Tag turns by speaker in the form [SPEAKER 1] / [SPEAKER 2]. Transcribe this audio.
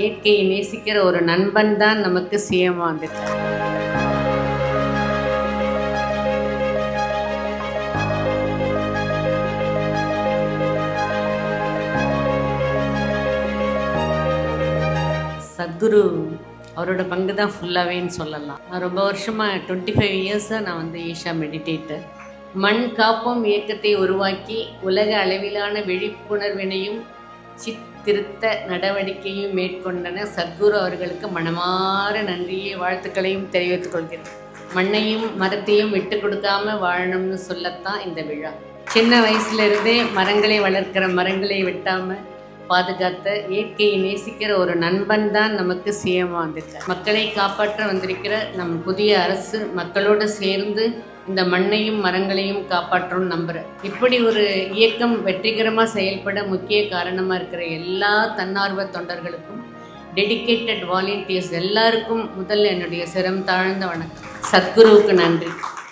[SPEAKER 1] இயற்கையை நேசிக்கிற ஒரு நண்பன் தான் நமக்கு சிஎம் வந்துட்டார். சத்குரு அவரோட பங்கு தான் ஃபுல்லாகவேன்னு சொல்லலாம். நான் ரொம்ப வருஷமாக 25 இயர்ஸாக நான் வந்து ஈஷா மெடிடேட்டர். மண் காப்போம் இயக்கத்தை உருவாக்கி உலக அளவிலான விழிப்புணர்வினையும் திருத்த நடவடிக்கையும் மேற்கொண்டன. சத்குரு அவர்களுக்கு மனமாற நன்றியை வாழ்த்துக்களையும் தெரிவித்துக் கொள்கிறேன். மண்ணையும் மரத்தையும் விட்டு கொடுக்காம வாழணும்னு சொல்லத்தான் இந்த விழா. சின்ன வயசுலேருந்தே மரங்களை வளர்க்கிற, மரங்களை வெட்டாமல் பாதுகாத்த, இயற்கையை நேசிக்கிற ஒரு நண்பன் தான் நமக்கு சிஎம் வந்துட்டார். மக்களை காப்பாற்ற வந்திருக்கிற நம் புதிய அரசு மக்களோடு சேர்ந்து இந்த மண்ணையும் மரங்களையும் காப்பாற்றணும்னு நம்புகிறேன். இப்படி ஒரு இயக்கம் வெற்றிகரமாக செயல்பட முக்கிய காரணமாக இருக்கிற எல்லா தன்னார்வ தொண்டர்களுக்கும், டெடிகேட்டட் வாலண்டியர்ஸ் எல்லாருக்கும் முதல்ல என்னுடைய சிரம் தாழ்ந்த வணக்கம். சத்குருவுக்கு நன்றி.